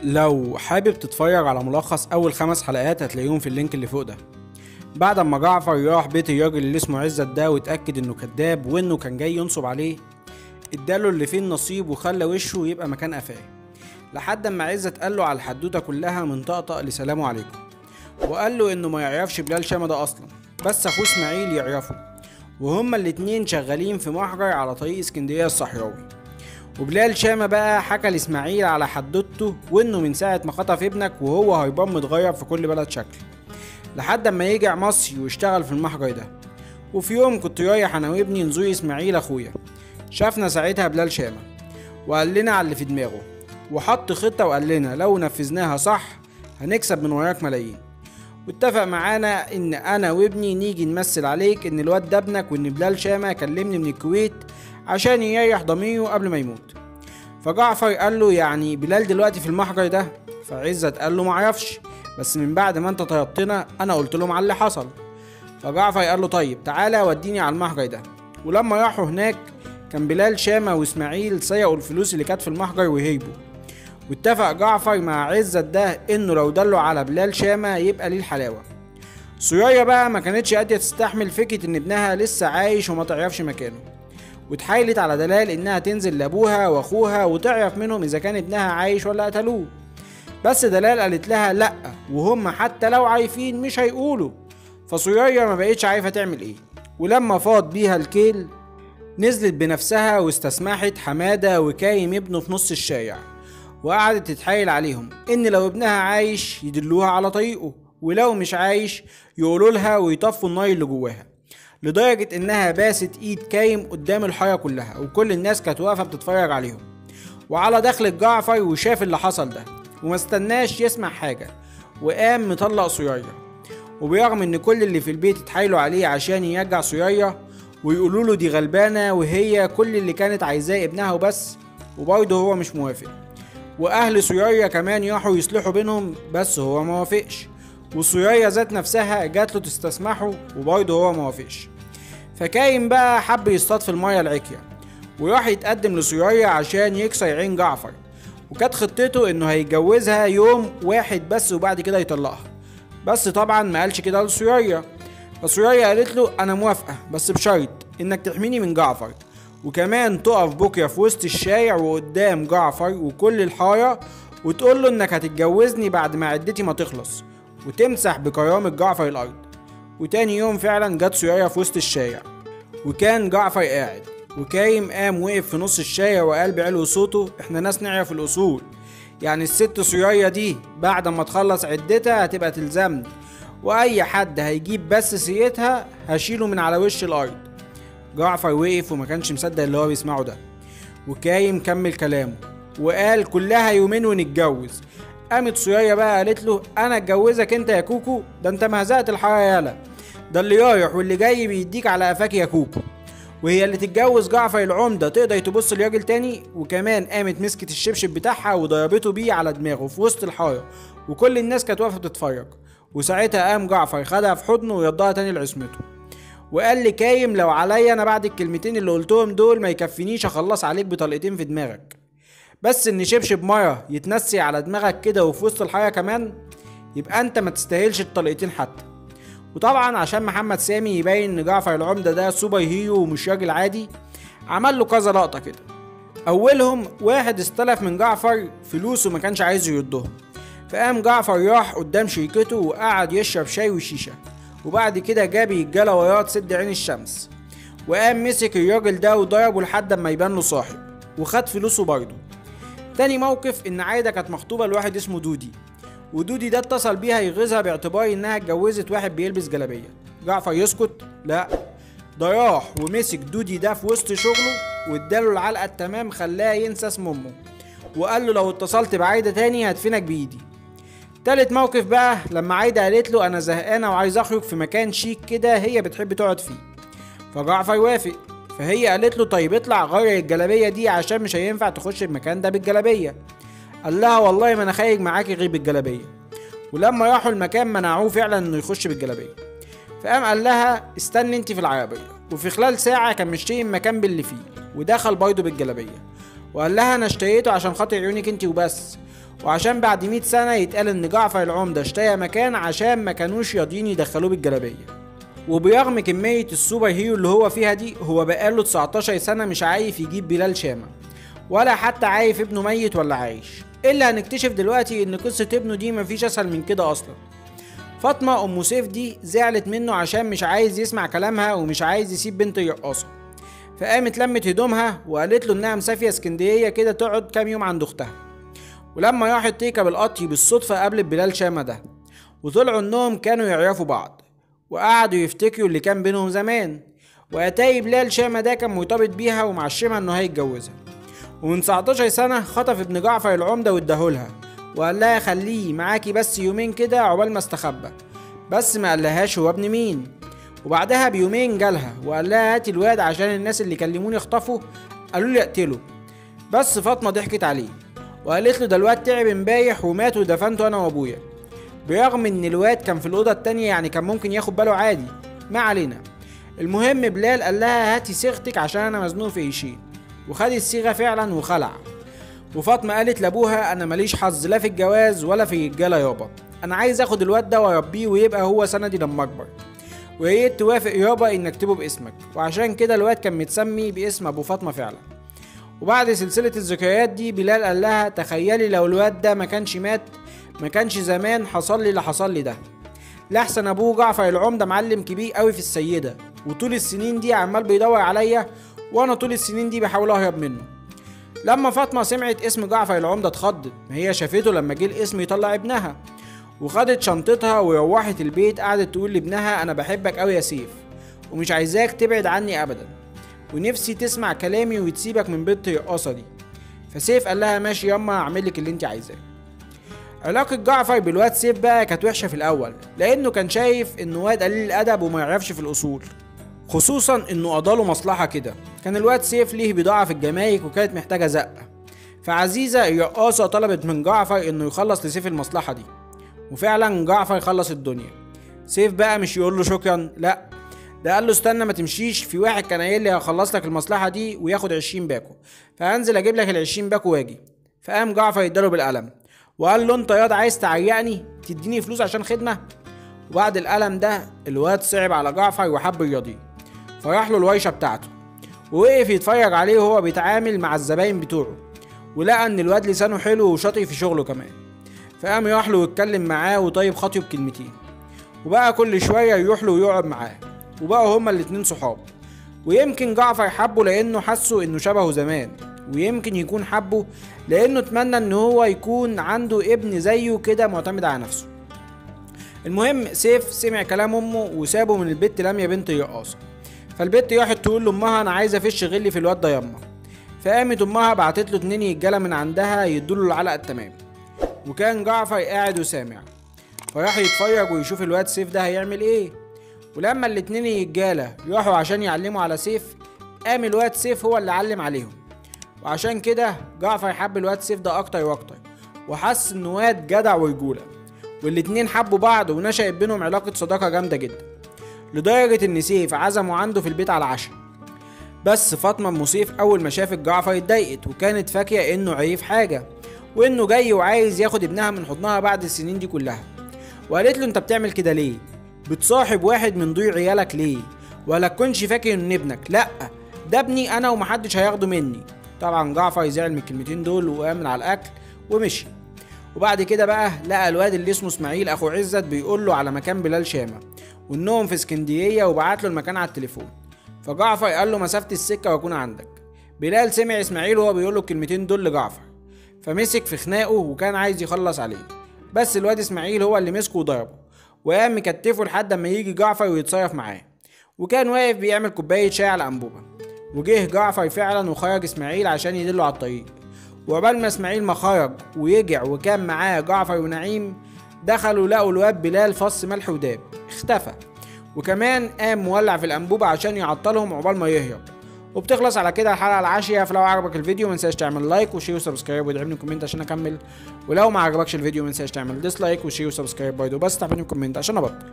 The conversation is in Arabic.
لو حابب تتفرج على ملخص اول 5 حلقات هتلاقيهم في اللينك اللي فوق ده. بعد ما جعفر راح بيت الراجل اللي اسمه عزت ده واتأكد انه كذاب وانه كان جاي ينصب عليه، اداله اللي فيه النصيب وخلى وشه يبقى مكان قفاه، لحد اما عزت قال له على الحدوته كلها من طقطق لسلام عليكم، وقال له انه ما يعرفش بلال شامة ده اصلا، بس اخوه اسماعيل يعرفه، وهما الاتنين شغالين في محجر على طريق اسكندرية الصحراوي. وبلال شامة بقى حكى لاسماعيل على حدوته وانه من ساعة ما خطف ابنك وهو هيبان متغير في كل بلد شكل، لحد اما يرجع مصر ويشتغل في المحجر ده. وفي يوم كنت رايح انا وابني نزور اسماعيل اخويا، شافنا ساعتها بلال شامة وقال لنا على اللي في دماغه، وحط خطة وقال لنا لو نفذناها صح هنكسب من وراك ملايين، واتفق معانا ان انا وابني نيجي نمثل عليك ان الواد ده ابنك، وان بلال شامة كلمني من الكويت عشان يريح ضميره قبل ما يموت. فجعفر قال له يعني بلال دلوقتي في المحجر ده؟ فعزت قال له معرفش، بس من بعد ما انت طيبتنا انا قلت لهم على اللي حصل. فجعفر قال له طيب تعالى وديني على المحجر ده. ولما راحوا هناك كان بلال شامة واسماعيل سرقوا الفلوس اللي كانت في المحجر وهربوا، واتفق جعفر مع عزت ده انه لو دلوا على بلال شامة يبقى ليه الحلاوة. سوريا بقى ما كانتش قادرة تستحمل فكرة ان ابنها لسه عايش وما تعرفش مكانه، واتحايلت على دلال انها تنزل لابوها واخوها وتعرف منهم اذا كان ابنها عايش ولا قتلوه. بس دلال قالت لها لا، وهم حتى لو عارفين مش هيقولوا. فسوريا ما بقتش عارفه تعمل ايه، ولما فاض بيها الكيل نزلت بنفسها واستسمحت حماده وكايم ابنه في نص الشارع، وقعدت تتحايل عليهم ان لو ابنها عايش يدلوها على طريقه، ولو مش عايش يقولوا لها ويطفوا النار اللي جواها، لدرجة انها باست ايد كايم قدام الحارة كلها، وكل الناس كانت واقفة بتتفرج عليهم. وعلى دخلة جعفر وشاف اللي حصل ده وما استناش يسمع حاجة، وقام مطلق سوريا. وبرغم ان كل اللي في البيت اتحايلوا عليه عشان يرجع سوريا ويقولوا له دي غلبانة وهي كل اللي كانت عايزاه ابنها وبس، وبرضه هو مش موافق. واهل سوريا كمان راحوا يصلحوا بينهم بس هو ما وافقش، وسوريا ذات نفسها جات له تستسمحه وبرضه هو ما وافقش. فكايم بقى حب يصطاد في المية العكية وراح يتقدم لسوريا عشان يكسر عين جعفر، وكانت خطته انه هيتجوزها يوم واحد بس وبعد كده يطلقها، بس طبعا ما قالش كده لسوريا. فسوريا قالت له انا موافقة بس بشرط انك تحميني من جعفر، وكمان تقف بكرة في وسط الشارع وقدام جعفر وكل الحارة وتقول له انك هتتجوزني بعد ما عدتي ما تخلص، وتمسح بكرامة جعفر الارض. وتاني يوم فعلا جت سوريا في وسط الشارع، وكان جعفر قاعد، وكايم قام وقف في نص الشارع وقال بعلو صوته احنا ناس نعرف الاصول، يعني الست سوريا دي بعد ما تخلص عدتها هتبقى تلزمني، واي حد هيجيب بس سيرتها هشيله من على وش الارض. جعفر وقف وما كانش مصدق اللي هو بيسمعه ده، وكايم كمل كلامه وقال كلها يومين ونتجوز. قامت سوريا بقى قالت له انا اتجوزك انت يا كوكو؟ ده انت مهزقت الحاره يالا، ده اللي رايح واللي جاي بيديك على قفاك يا كوكو. وهي اللي تتجوز جعفر العمده تقدر تبص لراجل تاني؟ وكمان قامت مسكت الشبشب بتاعها وضربته بيه على دماغه في وسط الحاره، وكل الناس كانت واقفه بتتفرج. وساعتها قام جعفر خدها في حضنه ويضاها تاني لعصمته، وقال لكايم لو عليا انا بعد الكلمتين اللي قلتهم دول ما يكفينيش اخلص عليك بطلقتين في دماغك، بس ان شبشب ميه يتنسي على دماغك كده وفي وسط الحياة كمان يبقى انت ما تستاهلش الطلقتين حتى. وطبعا عشان محمد سامي يبين ان جعفر العمدة ده سوبر هيرو ومش راجل عادي، عمل له كذا لقطة كده. اولهم واحد استلف من جعفر فلوس وما كانش عايز يردهم، فقام جعفر راح قدام شركته وقعد يشرب شاي وشيشة، وبعد كده جاب رجالة وراه تسد عين الشمس، وقام مسك الراجل ده وضربه لحد ما يبان له صاحب وخد فلوسه برضه. تاني موقف ان عايدة كانت مخطوبة لواحد اسمه دودي، ودودي ده اتصل بيها يغيظها باعتبار انها اتجوزت واحد بيلبس جلابية. جعفر يسكت؟ لا، ده راح ومسك دودي ده في وسط شغله واداله العلقة التمام خلاه ينسى اسم امه، وقال له لو اتصلت بعايدة تاني هدفنك بايدي. تالت موقف بقى لما عايدة قالت له انا زهقانة وعايز اخرج في مكان شيك كده هي بتحب تقعد فيه، فجعفر وافق. فهي قالت له طيب اطلع غير الجلابيه دي عشان مش هينفع تخش المكان ده بالجلابيه. قال لها والله ما انا خارج معاكي غير بالجلابيه. ولما راحوا المكان منعوه فعلا انه يخش بالجلابيه. فقام قال لها استني انت في العربيه، وفي خلال ساعه كان مشتري المكان باللي فيه ودخل برضه بالجلابيه، وقال لها انا اشتريته عشان خاطر عيونك انت وبس، وعشان بعد 100 سنة يتقال ان جعفر العمدة اشترى مكان عشان ما كانوش راضيين يدخلوه بالجلابية. وبرغم كمية السوبر هيرو اللي هو فيها دي، هو بقاله 19 سنة مش عارف يجيب بلال شامة، ولا حتى عارف ابنه ميت ولا عايش. الا هنكتشف دلوقتي ان قصة ابنه دي مفيش اسهل من كده اصلا. فاطمة ام سيف دي زعلت منه عشان مش عايز يسمع كلامها ومش عايز يسيب بنت الرقاصة، فقامت لمت هدومها وقالت له انها مسافية اسكندرية كده تقعد كام يوم عند اختها. ولما راحت تركب القطر بالصدفة قابلت بلال شامة ده، وطلعوا انهم كانوا يعرفوا بعض وقعدوا يفتكروا اللي كان بينهم زمان. واتاري بلال شامة ده كان مرتبط بيها ومعشمها انه هيتجوزها، ومن 19 سنة خطف ابن جعفر العمدة واداهولها وقال لها خليه معاكي بس يومين كده عقبال ما استخبى، بس ما قالهاش هو ابن مين. وبعدها بيومين جالها وقال لها هاتي الواد عشان الناس اللي كلموني اخطفوا قالوا لي اقتله. بس فاطمة ضحكت عليه وقالت له ده الواد تعب امبارح ومات ودفنته انا وابويا، برغم ان الواد كان في الاوضه التانية يعني كان ممكن ياخد باله عادي. ما علينا. المهم بلال قال لها هاتي صيغتك عشان انا مزنوق في قيشين، وخد الصيغه فعلا وخلع. وفاطمه قالت لابوها انا ماليش حظ لا في الجواز ولا في الرجاله يابا، انا عايز اخد الواد ده واربيه ويبقى هو سندي لما اكبر، ويا ريت توافق يابا ان اكتبه باسمك. وعشان كده الواد كان متسمي باسم ابو فاطمه فعلا. وبعد سلسله الذكريات دي بلال قال لها تخيلي لو الواد ده ما كانش مات، ما كانش زمان حصل لي اللي حصل لي ده. لحسن ابوه جعفر العمدة معلم كبير قوي في السيدة، وطول السنين دي عمال بيدور عليا، وانا طول السنين دي بحاول اهرب منه. لما فاطمة سمعت اسم جعفر العمدة اتخضت، ما هي شافته لما جه الاسم يطلع ابنها، وخدت شنطتها وروحت البيت. قعدت تقول لابنها انا بحبك قوي يا سيف، ومش عايزاك تبعد عني ابدا، ونفسي تسمع كلامي وتسيبك من بنت الرقاصة دي. فسيف قال لها ماشي ياما اعملك اللي انت عايزاه. علاقة جعفر بالواد سيف بقى كانت وحشة في الأول، لأنه كان شايف إنه واد قليل الأدب وما يعرفش في الأصول، خصوصا إنه قضاله مصلحة كده. كان الواد سيف ليه بضاعة في الجمارك وكانت محتاجة زقة، فعزيزة الرقاصة طلبت من جعفر إنه يخلص لسيف المصلحة دي، وفعلا جعفر خلص الدنيا. سيف بقى مش يقول له شكرا، لأ، ده قال له استنى ما تمشيش، في واحد كان قايل لي هخلص لك المصلحة دي وياخد 20 باكو، فهنزل أجيب لك ال20 باكو واجي. فقام جعفر يداله بالقلم وقال له انت ياض عايز تعيقني تديني فلوس عشان خدمه؟ وبعد القلم ده الواد صعب على جعفر وحب يرضيه، فراح له الورشه بتاعته ووقف يتفرج عليه وهو بيتعامل مع الزباين بتوعه، ولقى ان الواد لسانه حلو وشاطر في شغله كمان، فقام يروح له ويتكلم معاه وطيب خاطره بكلمتين، وبقى كل شويه يروح له ويقعد معاه، وبقوا هما الاتنين صحاب. ويمكن جعفر حبه لانه حسه انه شبهه زمان، ويمكن يكون حبه لانه اتمنى ان هو يكون عنده ابن زيه كده معتمد على نفسه. المهم سيف سمع كلام امه وسابه من البت لميا بنت الرقاصه، فالبت راحت تقول لامها انا عايزه افش غلي في الواد ده ياما. فقامت امها بعتت له 2 رجاله من عندها يدوله العلقه التمام، وكان جعفر قاعد وسامع، فراح يتفرج ويشوف الواد سيف ده هيعمل ايه. ولما ال2 رجاله راحوا عشان يعلموا على سيف، قام الواد سيف هو اللي علم عليهم، وعشان كده جعفر حب الواد سيف ده اكتر واكتر، وحس انه واد جدع ورجوله، والاتنين حبوا بعض ونشأت بينهم علاقة صداقة جامدة جدا، لدرجة ان سيف عزمه عنده في البيت على عشاء. بس فاطمة ام سيف اول ما شافت جعفر اتضايقت، وكانت فاكرة انه عرف حاجة وانه جاي وعايز ياخد ابنها من حضنها بعد السنين دي كلها، وقالت له انت بتعمل كده ليه؟ بتصاحب واحد من ضيوع عيالك ليه؟ ولا تكونش فاكر انه ابنك؟ لا، ده ابني انا ومحدش هياخده مني. طبعا جعفر زعل من الكلمتين دول وقام على الاكل ومشي. وبعد كده بقى لقى الواد اللي اسمه اسماعيل اخو عزت بيقول له على مكان بلال شامة وانهم في اسكندريه، وبعت له المكان على التليفون. فجعفر قال له مسافه السكه واكون عندك. بلال سمع اسماعيل وهو بيقول له الكلمتين دول لجعفر، فمسك في خناقه وكان عايز يخلص عليه، بس الواد اسماعيل هو اللي مسكه وضربه، وقام مكتفه لحد اما يجي جعفر ويتصرف معاه، وكان واقف بيعمل كوبايه شاي على انبوبه. وجه جعفر فعلا وخرج اسماعيل عشان يدله على الطريق، وعقبال ما اسماعيل ما خرج ورجع وكان معاه جعفر ونعيم، دخلوا لقوا الواد بلال فص ملح وداب اختفى، وكمان قام مولع في الانبوبه عشان يعطلهم عقبال ما يهرب. وبتخلص على كده الحلقه العاشيه. فلو عجبك الفيديو منساش تعمل لايك وشير وسبسكرايب وادعمني كومنت عشان اكمل، ولو ما عجبكش الفيديو منساش تعمل ديسلايك وشير وسبسكرايب برضه، بس تعملني كومنت عشان ابطل.